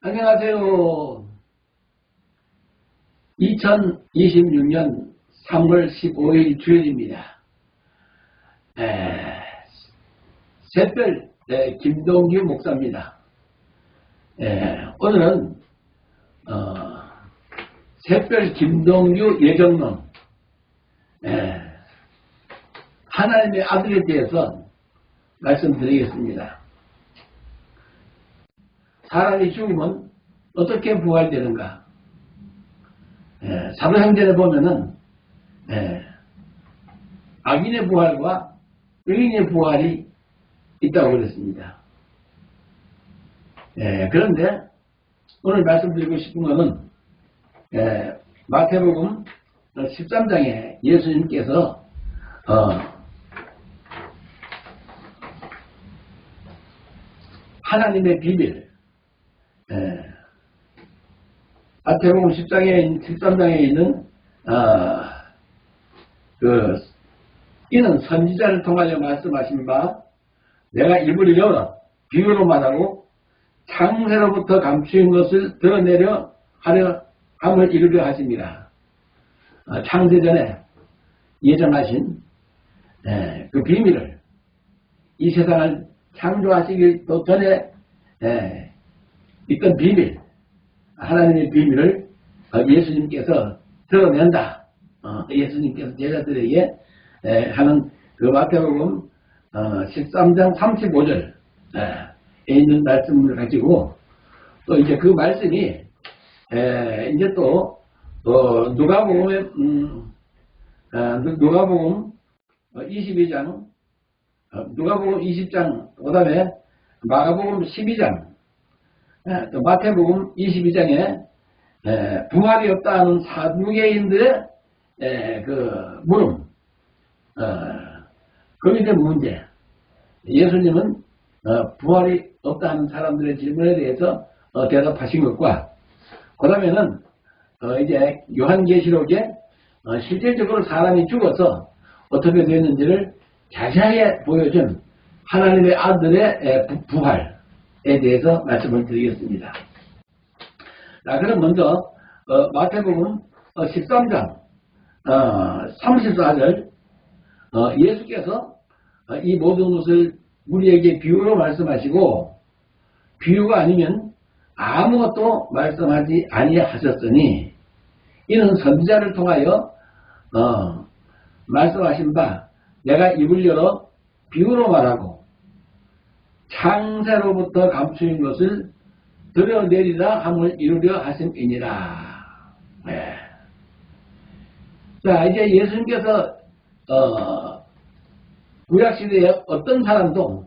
안녕하세요. 2026년 3월 15일 주일입니다. 샛별 김동규 목사입니다. 오늘은 샛별 김동규 예정론 하나님의 아들에 대해서 말씀드리겠습니다. 사람이 죽으면 어떻게 부활되는가? 사도행전에 보면은 악인의 부활과 의인의 부활이 있다고 그랬습니다. 그런데 오늘 말씀드리고 싶은 것은 마태복음 13장에 예수님께서 하나님의 비밀, 마태복음 13장에 있는 이는 선지자를 통하여 말씀하신 바 내가 입을 열어 비유로 말하고 창세로부터 감추인 것을 드러내려 하려 함을 이루려 하십니다. 창세전에 예정하신 그 비밀을 이 세상을 창조하시기 전에 있던 비밀, 하나님의 비밀을 예수님께서 드러낸다. 예수님께서 제자들에게 하는 그 마태복음 13장 35절에 있는 말씀을 가지고 또 이제 그 말씀이 이제 또 누가복음 22장, 누가복음 20장, 그 다음에 마가복음 12장, 또 마태복음 22장에 부활이 없다는 사두개인들의 그 물음, 거기에 대한 문제, 예수님은 부활이 없다는 사람들의 질문에 대해서 대답하신 것과, 그 다음에는 이제 요한계시록에 실질적으로 사람이 죽어서 어떻게 되었는지를 자세하게 보여준 하나님의 아들의 부활에 대해서 말씀을 드리겠습니다. 자, 그럼 먼저 마태복음 13장 34절 예수께서 이 모든 것을 우리에게 비유로 말씀하시고 비유가 아니면 아무것도 말씀하지 아니하셨으니 이는 선지자를 통하여 말씀하신 바 내가 입을 열어 비유로 말하고 창세로부터 감추인 것을 드러내리라 함을 이루려 하심이니라. 네. 자, 이제 예수님께서 구약시대에 어떤 사람도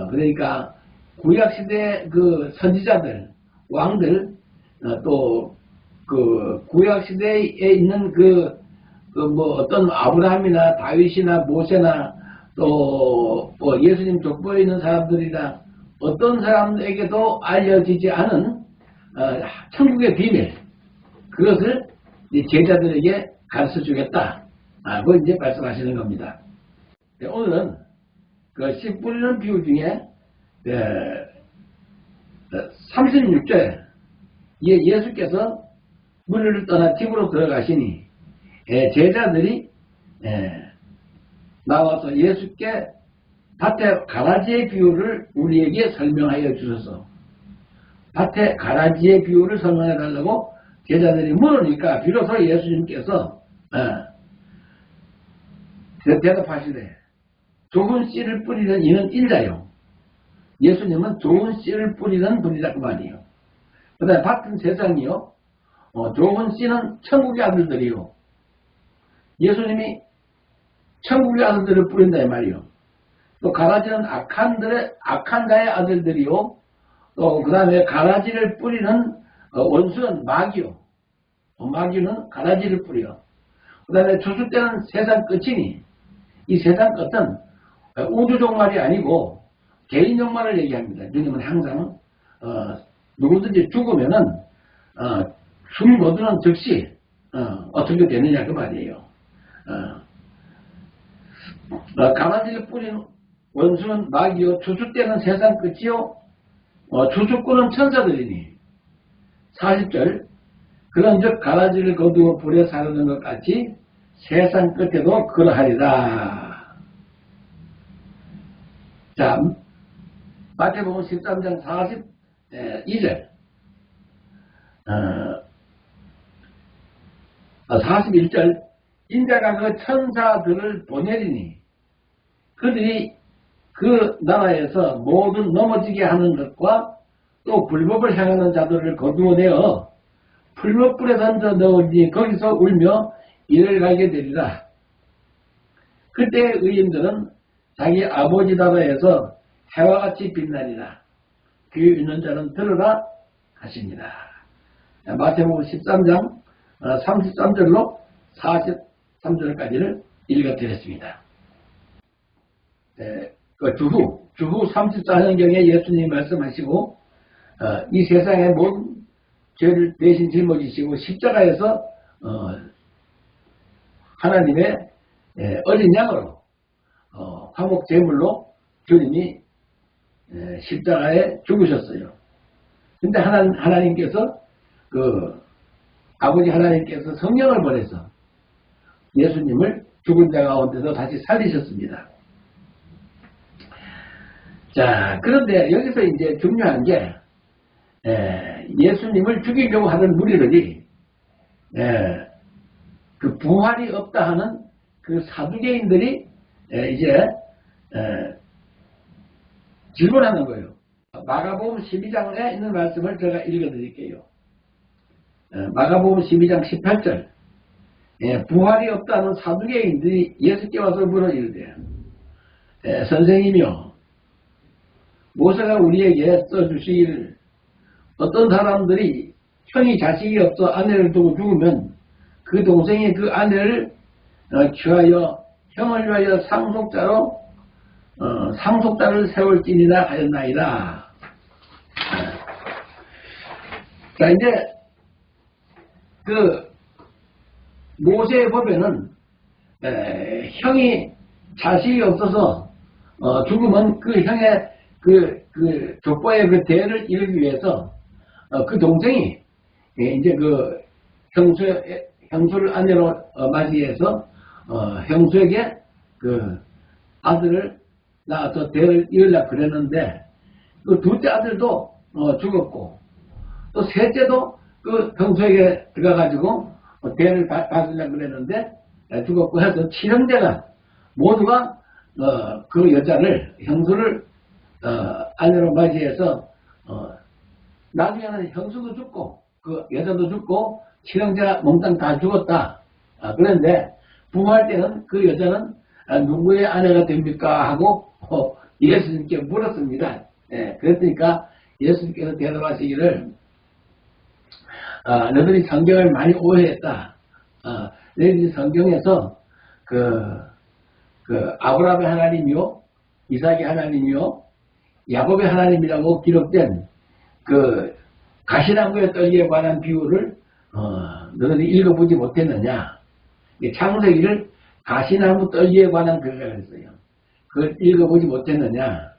그러니까 구약시대 그 선지자들, 왕들, 또 그 구약시대에 있는 뭐 어떤 아브라함이나 다윗이나 모세나 또 뭐 예수님 족보에 있는 사람들이나 어떤 사람에게도 알려지지 않은 천국의 비밀, 그것을 제자들에게 가르쳐 주겠다. 그 이제 말씀하시는 겁니다. 오늘은 그 씨 뿌리는 비유 중에 36절 예수께서 물을 떠나 집으로 들어가시니 제자들이 나와서 예수께 밭에 가라지의 비유를 우리에게 설명하여 주셔서 밭에 가라지의 비유를 설명해 달라고 제자들이 물으니까 비로소 예수님께서 대답하시되 좋은 씨를 뿌리는 이는 인자요. 예수님은 좋은 씨를 뿌리는 분이다 그 말이에요. 그 다음에 밭은 세상이요. 좋은 씨는 천국의 아들들이요. 예수님이 천국의 아들들을 뿌린다 이 말이요. 또 가라지는 악한 자의 아들들이요. 또 그 다음에 가라지를 뿌리는 원수는 마귀요. 마귀는 가라지를 뿌려. 그 다음에 추수 때는 세상 끝이니 이 세상 끝은 우주 종말이 아니고 개인 종말을 얘기합니다. 주님은 항상 누구든지 죽으면은 숨 거두는 즉시 어떻게 되느냐 그 말이에요. 가라지를 뿌린 원수는 마귀요. 추수 때는 세상 끝이요. 추수꾼은 천사들이니 40절 그런즉 가라지를 거두어 불에 사르는 것 같이 세상 끝에도 그러하리라. 자, 마태복음 13장 42절 41절 인자가 그 천사들을 보내리니 그들이 그 나라에서 모든 넘어지게 하는 것과 또 불법을 향하는 자들을 거두어내어 풀무불에 던져 넣으니 거기서 울며 이를 가게 되리라. 그때 의인들은 자기 아버지 나라에서 해와 같이 빛나리라. 귀 있는 자는 들으라 하시니라. 마태복음 13장 33절로 43절까지를 읽어드렸습니다. 그 주후 34년경에 예수님이 말씀하시고 이 세상의 모든 죄를 대신 짊어지시고 십자가에서 하나님의 어린 양으로 화목 제물로 주님이 십자가에 죽으셨어요. 근데 하나님께서 아버지 하나님께서 성령을 보내서 예수님을 죽은 자 가운데서 다시 살리셨습니다. 자, 그런데 여기서 이제 중요한 게 예수님을 죽이려고 하는 무리들이 그 부활이 없다 하는 그 사두개인들이 이제 질문하는 거예요. 마가복음 12장에 있는 말씀을 제가 읽어드릴게요. 마가복음 12장 18절 부활이 없다는 사두개인들이 예수께 와서 물어 이르되 선생님이요 모세가 우리에게 써주시기를 어떤 사람들이 형이 자식이 없어 아내를 두고 죽으면 그 동생이 그 아내를 취하여 형을 위하여 상속자를 세울지니라 하였나이다. 자, 이제 그 모세의 법에는 형이 자식이 없어서 죽으면 그 형의 그 족보의 그 대를 이루기 위해서 그 동생이 이제 그 형수를 아내로 맞이해서 형수에게 그 아들을 낳아서 대를 이으려고 그랬는데 그 둘째 아들도 죽었고 또 셋째도 그 형수에게 들어가가지고 대를 받으려고 그랬는데 죽었고 해서 7형제가 모두가 그 여자를 형수를 아내로 맞이해서 나중에는 형수도 죽고 그 여자도 죽고 친형제가 몽땅 다 죽었다. 그런데 부활 때는 그 여자는 누구의 아내가 됩니까? 하고 예수님께 물었습니다. 그랬으니까 예수님께서 대답하시기를 너희들이 성경을 많이 오해했다. 너희들이 성경에서 그 아브라함의 하나님이요, 이삭의 하나님이요, 야곱의 하나님이라고 기록된 그 가시나무의 떨기에 관한 비유를 너희들이 읽어보지 못했느냐. 창세기를 가시나무 떨기에 관한 글이라 그랬어요. 그걸 읽어보지 못했느냐.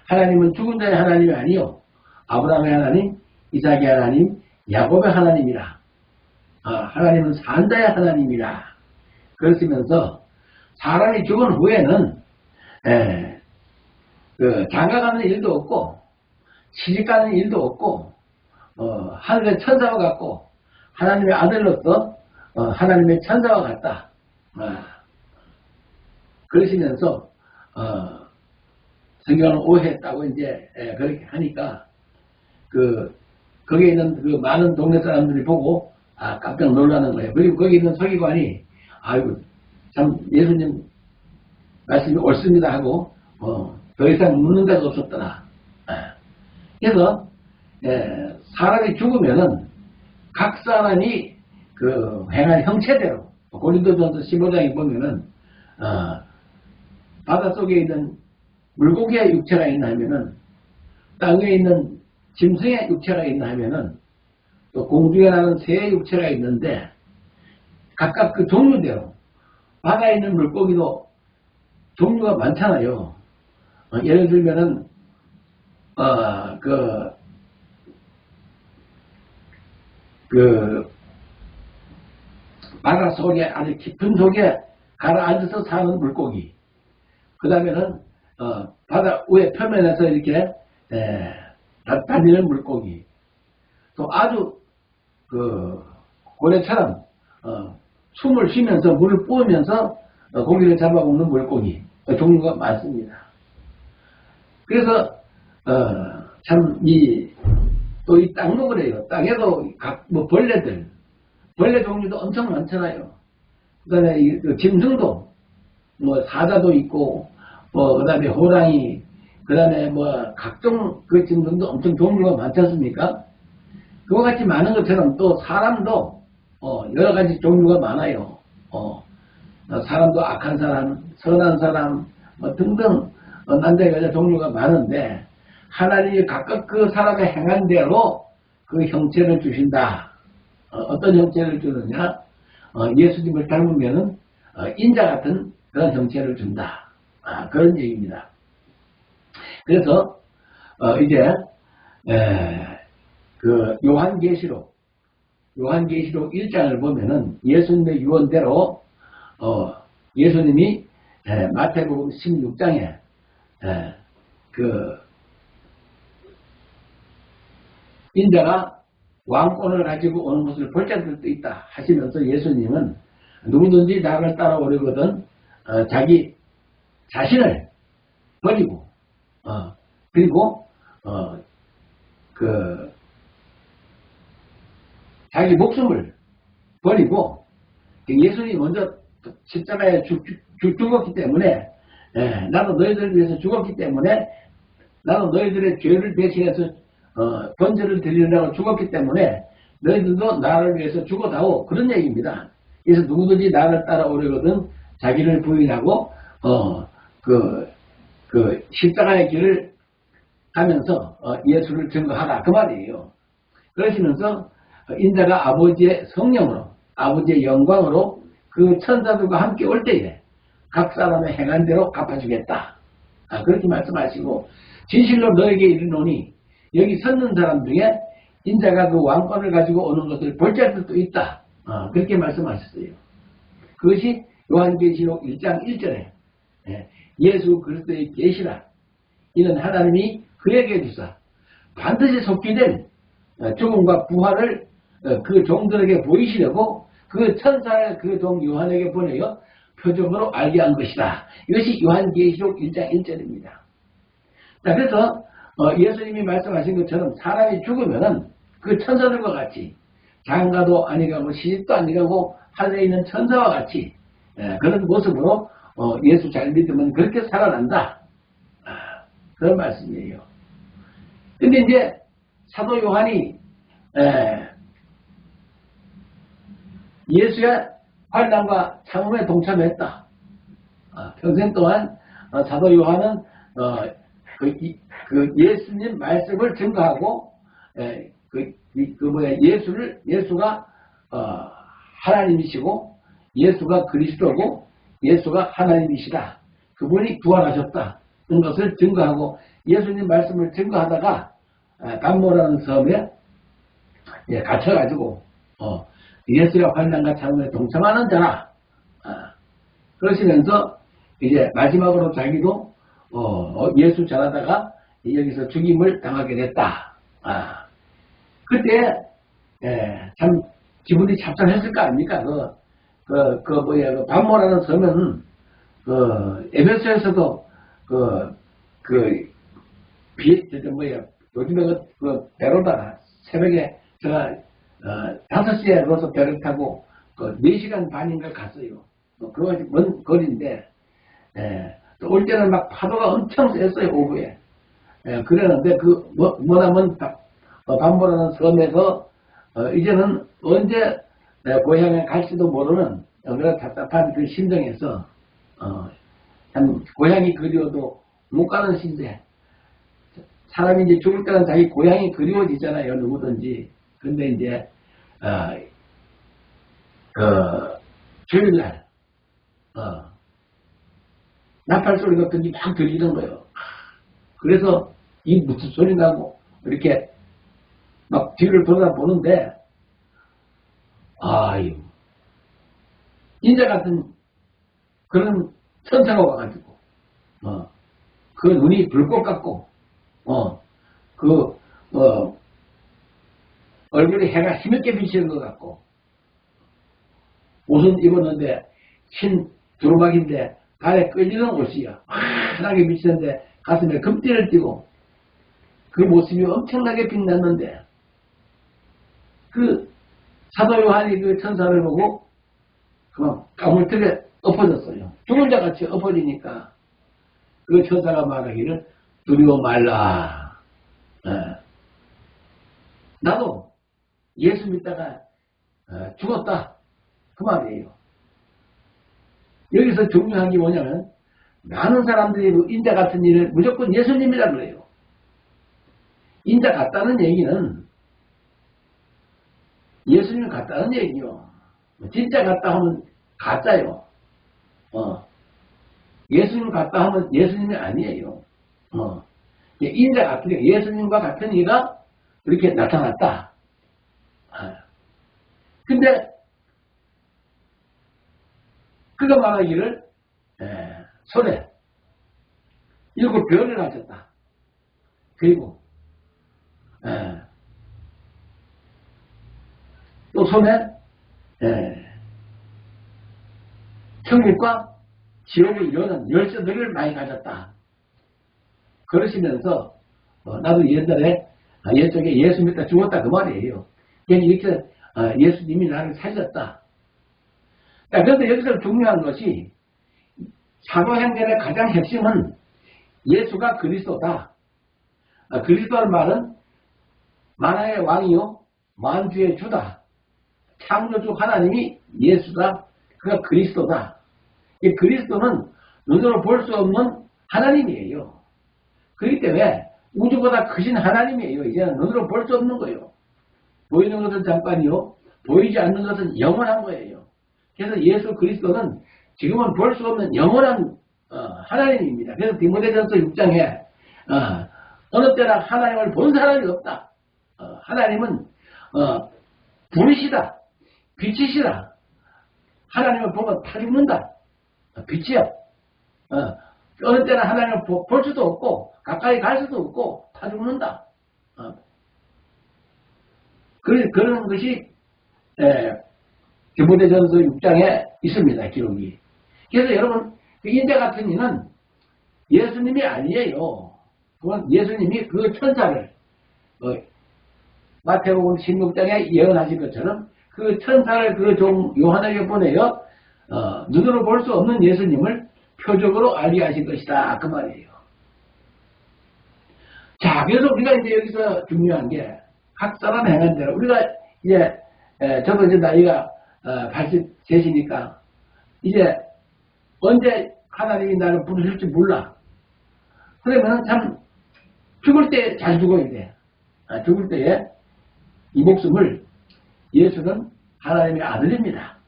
하나님은 죽은 자의 하나님이 아니요, 아브라함의 하나님, 이삭의 하나님, 야곱의 하나님이라. 하나님은 산 자의 하나님이라. 그러시면서 사람이 죽은 후에는 장가가는 일도 없고 시집가는 일도 없고 하늘의 천사와 같고 하나님의 아들로서 하나님의 천사와 같다. 그러시면서 성경을 오해했다고 이제 그렇게 하니까 거기에 있는 그 많은 동네 사람들이 보고 깜짝 놀라는 거예요. 그리고 거기 있는 서기관이 아이고 참 예수님 말씀이 옳습니다 하고 더 이상 묻는 데가 없었더라. 그래서 사람이 죽으면은 각 사람이 그 행한 형체대로 고린도전서 15장에 보면은 바닷속에 있는 물고기의 육체가 있나 하면은 땅에 있는 짐승의 육체가 있나 하면은 또 공중에 나는 새의 육체가 있는데 각각 그 종류대로 바다에 있는 물고기도 종류가 많잖아요. 예를 들면은 바다 속에 아주 깊은 속에 가라앉아서 사는 물고기. 그 다음에는 바다 위에 표면에서 이렇게 다니는 물고기. 또 아주 고래처럼 숨을 쉬면서 물을 부으면서 고기를 잡아먹는 물고기. 종류가 많습니다. 그래서 참 또 이 땅도 그래요. 땅에도 벌레 종류도 엄청 많잖아요. 그 다음에 짐승도 사자도 있고 그 다음에 호랑이, 그 다음에 각종 그 짐승도 엄청 종류가 많지 않습니까? 그와 같이 많은 것처럼 또 사람도 여러 가지 종류가 많아요. 사람도 악한 사람, 선한 사람 등등 남자 여자 종류가 많은데 하나님이 각각 그 사람의 행한 대로 그 형체를 주신다. 어떤 형체를 주느냐? 예수님을 닮으면은 인자 같은 그런 형체를 준다. 그런 얘기입니다. 그래서 이제 그 요한계시록 1장을 보면은 예수님의 유언대로 예수님이 마태복음 16장에 인자가 왕권을 가지고 오는 것을 볼 자들도 있다 하시면서 예수님은 누구든지 나를 따라오려거든 자기 자신을 버리고 그리고 자기 목숨을 버리고 예수님이 먼저 십자가에 죽었기 때문에 나도 너희들을 위해서 죽었기 때문에 나도 너희들의 죄를 대신해서 번제를 드리려고 죽었기 때문에 너희들도 나를 위해서 죽어다오. 그런 얘기입니다. 그래서 누구든지 나를 따라오려거든 자기를 부인하고 십자가의 길을 가면서 예수를 증거하라. 그 말이에요. 그러시면서 인자가 아버지의 성령으로 아버지의 영광으로 그 천사들과 함께 올 때에 각 사람의 행한 대로 갚아주겠다. 그렇게 말씀하시고 진실로 너에게 이르노니 여기 섰는 사람 중에 인자가 그 왕권을 가지고 오는 것을 볼 자들도 있다. 그렇게 말씀하셨어요. 그것이 요한계시록 1장 1절에 예수 그리스도의 계시라. 이는 하나님이 그에게 주사 반드시 속기된 죽음과 부활을 그 종들에게 보이시려고 그 천사의 그 종 요한에게 보내어 표적으로 알게 한 것이다. 이것이 요한계시록 1장 1절입니다. 자, 그래서 예수님이 말씀하신 것처럼 사람이 죽으면은 그 천사들과 같이 장가도 아니가고 시집도 아니가고 하늘에 있는 천사와 같이 그런 모습으로 예수 잘 믿으면 그렇게 살아난다. 그런 말씀이에요. 근데 이제 사도 요한이 예수의 환난과 참음에 동참했다. 평생 동안 사도 요한은 그 예수님 말씀을 증거하고 예수가 하나님이시고 예수가 그리스도고 예수가 하나님이시다. 그분이 부활하셨다. 는 것을 증거하고 예수님 말씀을 증거하다가 담모라는 섬에 갇혀가지고 예수의 환난과 참음에 동참하는 자라. 그러시면서 이제 마지막으로 자기도 예수 전하다가 여기서 죽임을 당하게 됐다. 그때 참 기분이 잡잡했을 거 아닙니까? 그 담모라는 섬은 에베소에서도 요즘에 배로다가 새벽에 제가 5시에 넣어서 배를 타고 4시간 반인가 갔어요. 그거 먼 거리인데, 또 올 때는 막 파도가 엄청 셌어요, 오후에. 그랬는데, 뭐냐면, 담보라는 섬에서, 이제는 언제 고향에 갈지도 모르는, 그런 답답한 그 심정에서, 참, 고향이 그리워도 못 가는 시대. 사람이 이제 죽을 때는 자기 고향이 그리워지잖아요, 누구든지. 근데 이제, 주일날, 나팔 소리가 든지 막 들리는 거예요. 그래서 이 무슨 소리 나고, 이렇게 막 뒤를 돌아보는데, 아유, 인자 같은 그런 천사가 와가지고, 그 눈이 불꽃 같고, 얼굴에 해가 힘있게 비치는 것 같고, 옷은 입었는데, 흰 두루마기인데, 발에 끌리는 옷이야. 환하게 비치는데, 가슴에 금띠를 띠고, 그 모습이 엄청나게 빛났는데, 그 사도 요한이 그 천사를 보고, 그만 까물틀에 엎어졌어요. 죽은 자 같이 엎어지니까, 그 천사가 말하기를, 두려워 말라. 나도 예수 믿다가 죽었다. 그 말이에요. 여기서 중요한 게 뭐냐면 많은 사람들이 인자 같은 일을 무조건 예수님이라 그래요. 인자 같다는 얘기는 예수님 같다는 얘기요. 진짜 같다 하면 가짜요. 예수님 같다 하면 예수님이 아니에요. 인자 같은 게 예수님과 같은 이가 이렇게 나타났다. 근데 그가 말하기를 손에 7별을 가졌다. 그리고 또 손에 천국과 지옥을 여는 열쇠들을 많이 가졌다. 그러시면서 나도 옛날에 옛적에 예수 믿다 죽었다 그 말이에요. 이렇게 예수님이 나를 살렸다. 그런데 여기서 중요한 것이 사도행전의 가장 핵심은 예수가 그리스도다. 그리스도라는 말은 만왕의 왕이요 만주의 주다. 창조주 하나님이 예수다. 그가 그리스도다. 이 그리스도는 눈으로 볼 수 없는 하나님이에요. 그렇기 때문에 우주보다 크신 하나님이에요. 이제는 눈으로 볼 수 없는 거예요. 보이는 것은 잠깐이요. 보이지 않는 것은 영원한 거예요. 그래서 예수 그리스도는 지금은 볼 수 없는 영원한 하나님입니다. 그래서 디모데전서 6장에 어느 때나 하나님을 본 사람이 없다. 하나님은 불이시다. 빛이시다. 하나님을 보면 타 죽는다. 빛이야. 어느 때나 하나님을 볼 수도 없고 가까이 갈 수도 없고 타 죽는다. 그런 것이 디모데전서 6장에 있습니다. 기록이. 그래서 여러분 그 인자 같은 이는 예수님이 아니에요. 그건 예수님이 그 천사를 마태복음 16장에 예언하신 것처럼 그 천사를 그 종 요한에게 보내어 눈으로 볼 수 없는 예수님을 표적으로 알게 하신 것이다 그 말이에요. 자, 그래서 우리가 이제 여기서 중요한 게 각 사람 행한 대로 우리가 이제 저도 이제 나이가 83이니까 이제 언제 하나님이 나를 부르실지 몰라. 그러면 참 죽을 때 잘 죽어야 돼. 죽을 때에 이 목숨을 예수는 하나님의 아들입니다.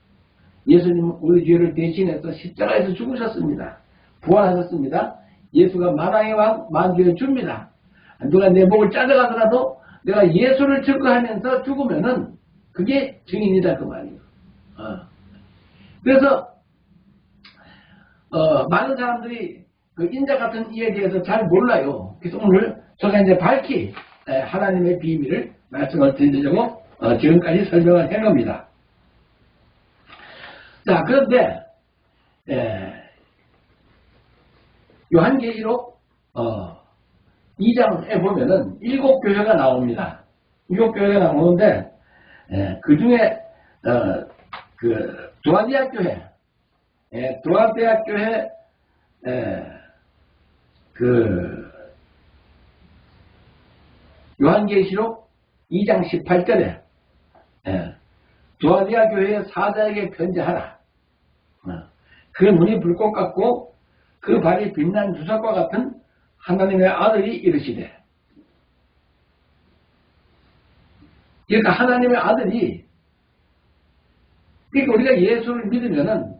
예수님은 우리 죄를 대신해서 십자가에서 죽으셨습니다. 부활하셨습니다. 예수가 만왕의 왕 만주의 주입니다. 누가 내 목을 잘라가더라도 내가 예수를 증거하면서 죽으면은 그게 증인이다 그 말이에요. 그래서 많은 사람들이 그 인자 같은 이에 대해서 잘 몰라요. 그래서 오늘 제가 이제 밝히 하나님의 비밀을 말씀을 드리려고 지금까지 설명을 한 겁니다. 자, 그런데 요한계시록 2장에 보면은 7교회가 나옵니다. 7교회가 나오는데 그 중에 그 두아디아 교회, 두아디아 교회 그 요한계시록 2장 18절에 두아디아 교회의 사자에게 편지하라. 그 눈이 불꽃 같고 그 발이 빛난 주석과 같은 하나님의 아들이 이르시되. 그러니까 하나님의 아들이, 그러니까 우리가 예수를 믿으면은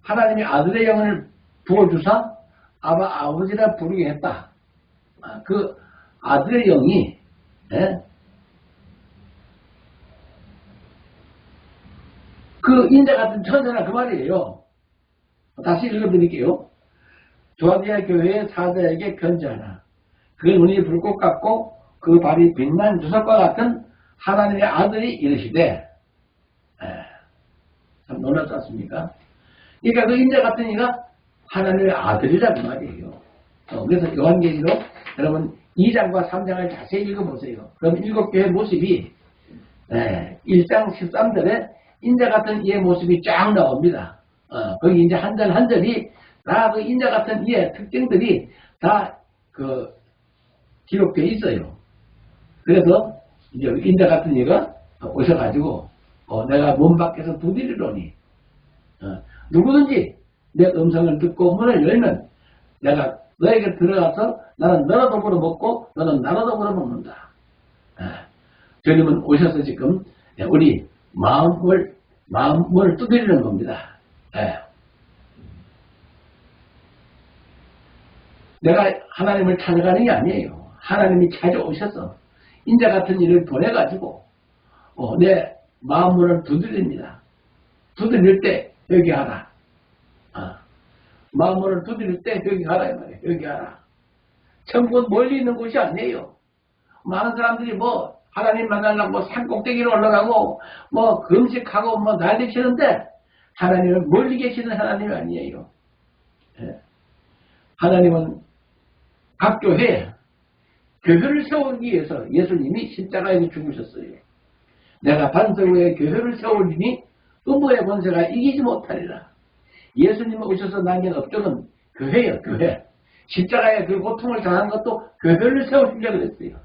하나님의 아들의 영을 부어주사 아버지라 부르게 했다. 그 아들의 영이 그 인자 같은 천사라 그 말이에요. 다시 읽어드릴게요. 두아디아 교회의 사자에게 편지하라. 그 눈이 불꽃 같고 그 발이 빛난 주석과 같은 하나님의 아들이 이르시되. 참 놀랍지 않습니까? 그러니까 그 인자 같은 이가 하나님의 아들이라고 말이에요. 그래서 요한계시록 여러분 2장과 3장을 자세히 읽어보세요. 그럼 7교회의 모습이 1장 13절에 인자 같은 이의 모습이 쫙 나옵니다. 거기 이제 한 절 한 절이 다 그 인자 같은 이의 특징들이 다 그 기록되어 있어요. 그래서 이제 인자 같은 이가 오셔가지고 내가 몸 밖에서 두드리노니 누구든지 내 음성을 듣고 문을 열면 내가 너에게 들어가서 나는 너로 더불어 먹고 너는 나로 더불어 먹는다. 주님은 오셔서 지금 우리 마음을 두드리는 겁니다. 내가 하나님을 찾아가는 게 아니에요. 하나님이 찾아오셔서 인자 같은 일을 보내가지고 내 마음문을 두드립니다. 두드릴 때 여기 하라. 마음문을 두드릴 때 여기 하라 이 말이에요. 여기 하라. 천국은 멀리 있는 곳이 아니에요. 많은 사람들이 뭐 하나님 만나려고 뭐 산꼭대기로 올라가고 뭐 금식하고 뭐 난리 치는데 하나님은 멀리 계시는 하나님이 아니에요. 하나님은 각 교회에 교회를 세우기 위해서 예수님이 십자가에서 죽으셨어요. 내가 반석 위에 교회를 세우리니 음부의 권세가 이기지 못하리라. 예수님 오셔서 남긴 업적은 교회예요. 교회. 십자가에 그 고통을 당한 것도 교회를 세우시려고 그랬어요.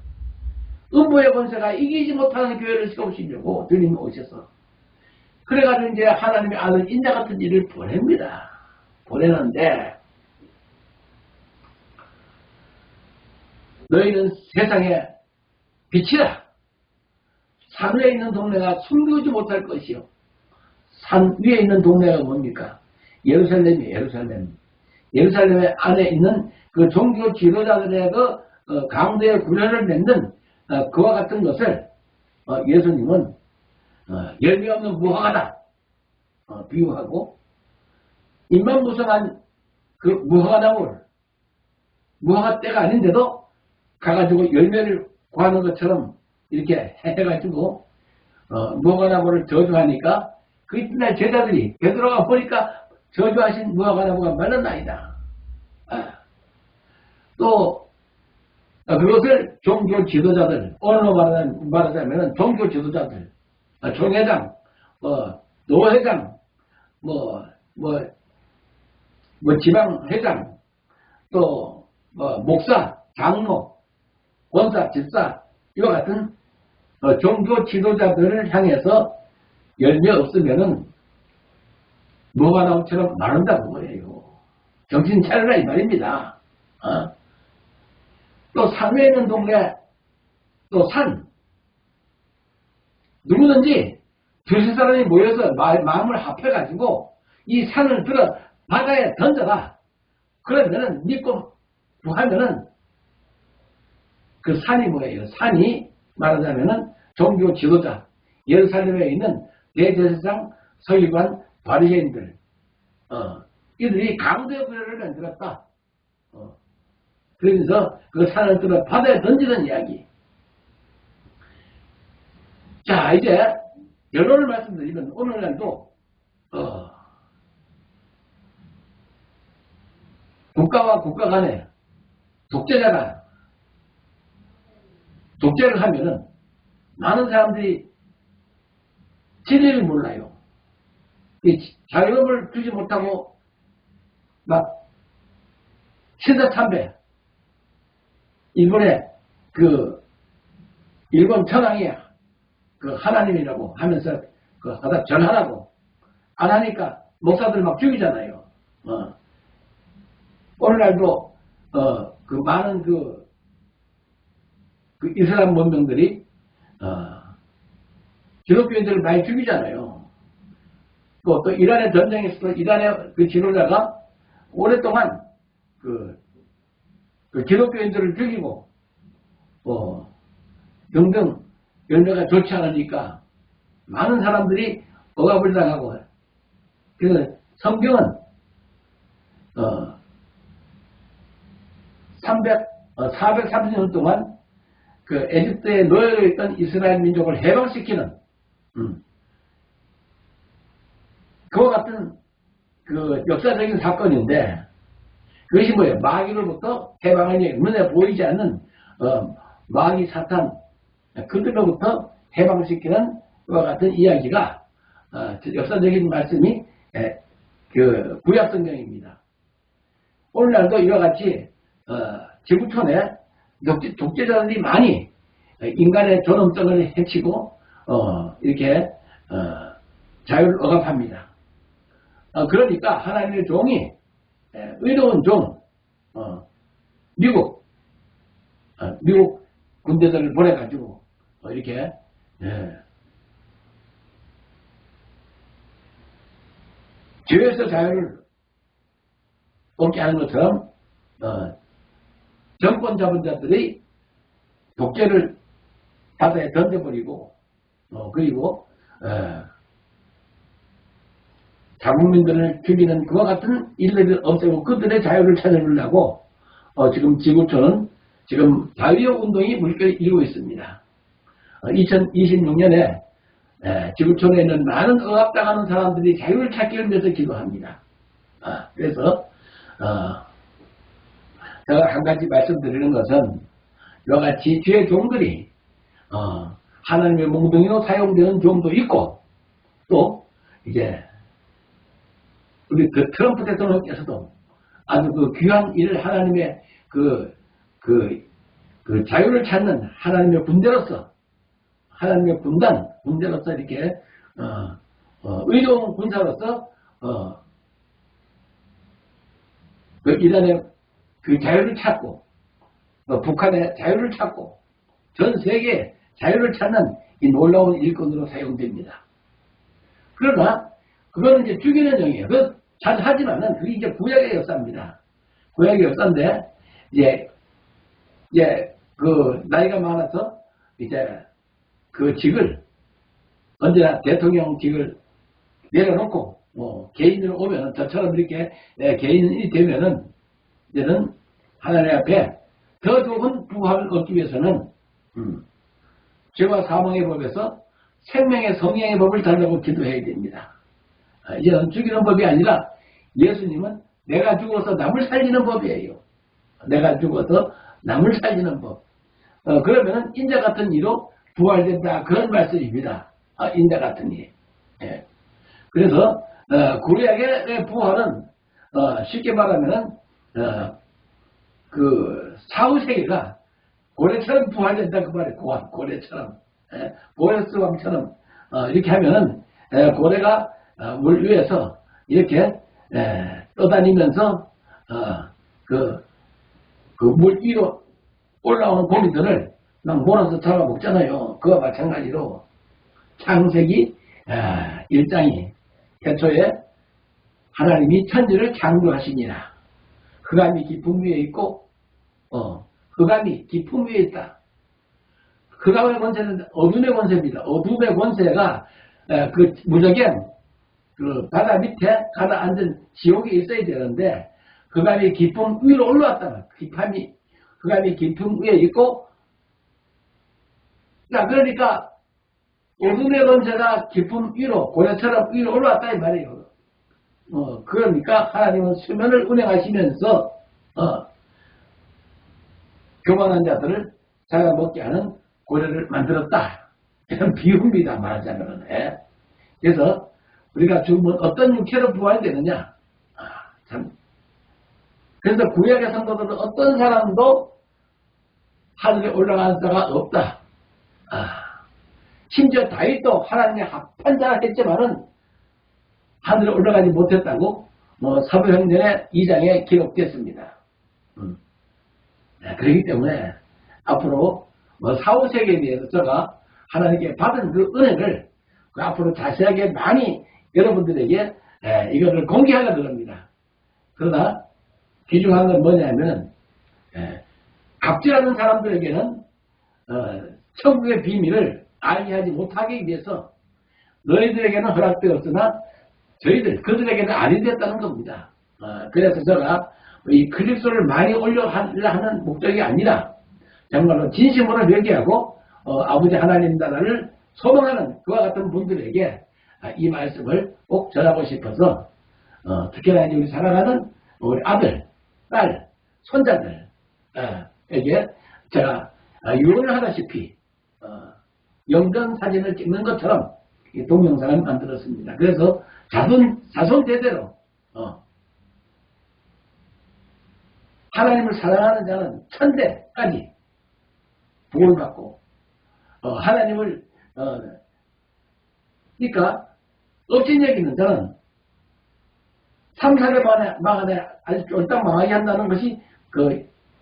음부의 권세가 이기지 못하는 교회를 세우시려고 주님이 오셔서. 그래가지고 이제 하나님의 아들 인자 같은 일을 보냅니다. 보내는데 너희는 세상에 빛이라. 산 위에 있는 동네가 숨기지 못할 것이요. 산 위에 있는 동네가 뭡니까? 예루살렘이에요. 예루살렘. 예루살렘 안에 있는 그 종교 지도자들의 그 강도의 구련을 맺는 그와 같은 것을 예수님은 열매 없는 무화과다 비유하고 인만무성한 그 무화과 나물 무화과 때가 아닌데도 가가지고 열매를 구하는 것처럼 이렇게 해가지고 무화과 나무를 저주하니까 그 이튿날 제자들이 베드로가 보니까 저주하신 무화과 나무가 말랐나이다. 또 그것을 종교 지도자들, 오늘로 말하자면 종교 지도자들, 총회장, 노회장, 지방회장, 또 목사, 장로, 권사, 집사 이와 같은 종교 지도자들을 향해서 열매 없으면은 뭐가 나온처럼 나른다고 거예요. 정신 차려라 이 말입니다. 또 산에 있는 동네, 또 산, 누구든지 두세 사람이 모여서 마음을 합해가지고 이 산을 들어 바다에 던져라. 그러면은 믿고 하면은 그 산이 뭐예요? 산이 말하자면은 종교 지도자, 예루살렘에 있는 대제사장, 서기관, 바리새인들, 이들이 강도의 구례를 만들었다. 그러면서 그 산을 들어 바다에 던지는 이야기. 자, 이제 결론을 말씀드리면 오늘날도 국가와 국가 간에 독재자가 독재를 하면은 많은 사람들이 진리를 몰라요. 자유를 주지 못하고 막 신사참배, 일본의 일본 천황이 하나님이라고 하면서 하다 절하라고 안 하니까 목사들 막 죽이잖아요. 오늘날도 많은 이슬람 문명들이 기독교인들을 많이 죽이잖아요. 또 이란의 전쟁에서도 이란의 그 지도자가 오랫동안 기독교인들을 죽이고 등등 열매가 좋지 않으니까 많은 사람들이 억압을 당하고 그래서 성경은 430년 동안 에집트에 노예로 있던 이스라엘 민족을 해방시키는 그와 같은 역사적인 사건인데 그것이 뭐예요? 마귀로부터 해방하니 눈에 보이지 않는 마귀 사탄 그들로부터 해방시키는 그와 같은 이야기가 역사적인 말씀이 구약 성경입니다. 오늘날도 이와 같이 지구촌에 독재자들이 많이 인간의 존엄성을 해치고 이렇게 자유를 억압합니다. 그러니까 하나님의 종이 의로운 종 미국 군대들을 보내가지고 이렇게 죄에서 자유를 얻게 하는 것처럼 정권 잡은 자들이 독재를 바다에 던져버리고 그리고 자국민들을 죽이는 그와 같은 일들을 없애고 그들의 자유를 찾아주려고 지금 지구촌은 지금 자유의 운동이 물결 이루고 있습니다. 2026년에 지구촌에 있는 많은 억압당하는 사람들이 자유를 찾기 위해서 기도합니다. 그래서 제가 한 가지 말씀드리는 것은 이와 같이 주의 종들이 하나님의 몽둥이로 사용되는 종도 있고 또 이제 우리 트럼프 대통령께서도 아주 귀한 일을 하나님의 자유를 찾는 하나님의 군대로서 하나님의 군대로서 이렇게 의로운 군사로서 이란의 자유를 찾고 북한의 자유를 찾고 전 세계의 자유를 찾는 이 놀라운 일꾼으로 사용됩니다. 그러나 그거는 이제 죽이는 영이에요. 하지만은 그게 이제 구약의 역사입니다. 구약의 역사인데 이제 나이가 많아서 이제 직을 언제나 대통령직을 내려놓고 개인으로 오면은 저처럼 이렇게 개인이 되면은 이제는 하나님 앞에 더 좋은 부활을 얻기 위해서는 죄와 사망의 법에서 생명의 성령의 법을 달라고 기도해야 됩니다. 이제는 죽이는 법이 아니라 예수님은 내가 죽어서 남을 살리는 법이에요. 내가 죽어서 남을 살리는 법. 그러면은 인자 같은 이로 부활된다. 그런 말씀입니다. 인자 같은 이. 예. 그래서 구약의 부활은 쉽게 말하면은 그 사후세계가 고래처럼 부활된다 그 말이에요. 고래처럼. 보레스 왕처럼 이렇게 하면은 고래가 물 위에서 이렇게 떠다니면서 그 물 위로 올라오는 고기들을 막 몰아서 잡아먹잖아요. 그와 마찬가지로 창세기 1장이 태초에 하나님이 천지를 창조하시니라. 흑암이 깊음 위에 있고 흑암이 깊음 위에 있다. 흑암의 권세는 어둠의 권세입니다. 어둠의 권세가 그 무적엔 그 바다 밑에 가라앉은 지옥에 있어야 되는데 흑암이 깊음 위로 올라왔다. 흑암이 깊음 위에 있고, 자 그러니까 어둠의 권세가 깊음 위로 고래처럼 위로 올라왔다 이 말이에요. 그러니까 하나님은 수면을 운행하시면서 교만한 자들을 잡아먹게 하는 고래를 만들었다. 이런 비유입니다. 말하자면. 그래서 우리가 죽으면 어떤 육체로 부활되느냐. 참. 그래서 구약의 성도들은 어떤 사람도 하늘에 올라간 자가 없다. 심지어 다윗도 하나님의 합한 자라 했지만은 하늘에 올라가지 못했다고 사도행전의 2장에 기록됐습니다. 그렇기 때문에 앞으로 사후세계에 대해서 제가 하나님께 받은 그 은혜를 앞으로 자세하게 많이 여러분들에게 이거를 공개하려고 합니다. 그러나 귀중한 건 뭐냐면 갑질하는 사람들에게는 천국의 비밀을 알게 하지 못하기 위해서 너희들에게는 허락되었으나 그들에게는 아니 됐다는 겁니다. 그래서 제가 이 클립소를 많이 올려하려 하는 목적이 아니라 정말로 진심으로 회개하고 아버지 하나님 나라를 소망하는 그와 같은 분들에게 이 말씀을 꼭 전하고 싶어서 특히나 우리 사랑하는 우리 아들, 딸, 손자들에게 제가 유언을 하다시피 영전 사진을 찍는 것처럼 이 동영상을 만들었습니다. 그래서 자손 대대로 하나님을 사랑하는 자는 천대까지 복을 받고 하나님을 그러니까 업진 얘기는 저는 3, 4년 만에 아주 쫄딱 망하게 한다는 것이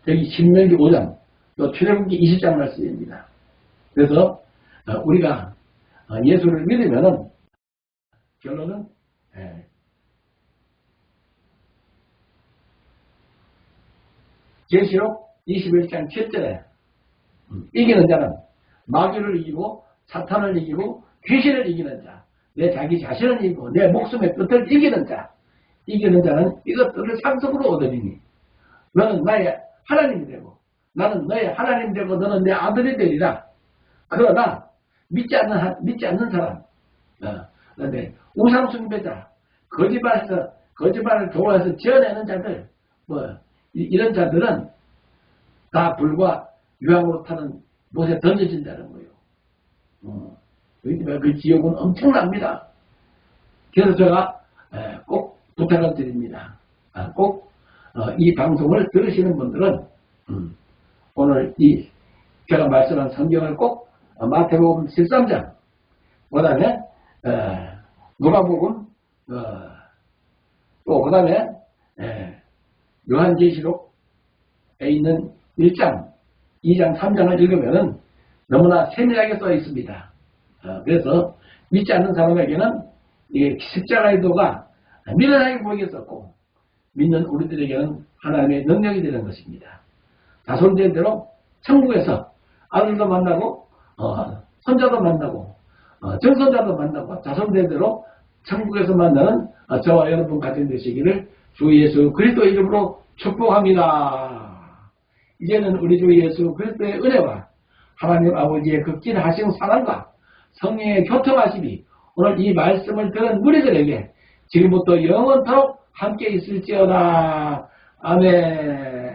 저기 신명기 5장 또 출애굽기 20장 말씀입니다. 그래서 우리가 예수를 믿으면은 결론은 계시록 21장 7절에 이기는 자는 마귀를 이기고 사탄을 이기고 귀신을 이기는 자, 내 자기 자신을 이기고 내 목숨의 끝을 이기는 자, 이기는 자는 이것들을 상속으로 얻으리니 너는 나의 하나님이 되고 나는 너의 하나님 되고 너는 내 아들이 되리라. 그러나 믿지 않는 사람, 그런데 우상 숭배자, 거짓말을 좋아해서 지어내는 자들, 이런 자들은 다 불과 유황으로 타는 못에 던져진다는 거예요. 그 지옥은 엄청납니다. 그래서 제가 꼭 부탁을 드립니다. 꼭 이 방송을 들으시는 분들은 오늘 이 제가 말씀한 성경을 꼭 마태복음 13장 그 다음에 누가복음 또 그 다음에 요한계시록에 있는 1장, 2장, 3장을 읽으면 너무나 세밀하게 써 있습니다. 그래서 믿지 않는 사람에게는 이 십자가의 도가 미련하게 보이겠었고 믿는 우리들에게는 하나님의 능력이 되는 것입니다. 자손대대로 천국에서 아들도 만나고 손자도 만나고 정손자도 만나고 자손대대로 천국에서 만나는 저와 여러분 같은 되시기를 주 예수 그리스도 이름으로 축복합니다. 이제는 우리 주 예수 그리스도의 은혜와 하나님 아버지의 극진하신 사랑과 성령의 교통하심이 오늘 이 말씀을 들은 우리들에게 지금부터 영원토록 함께 있을지어다. 아멘.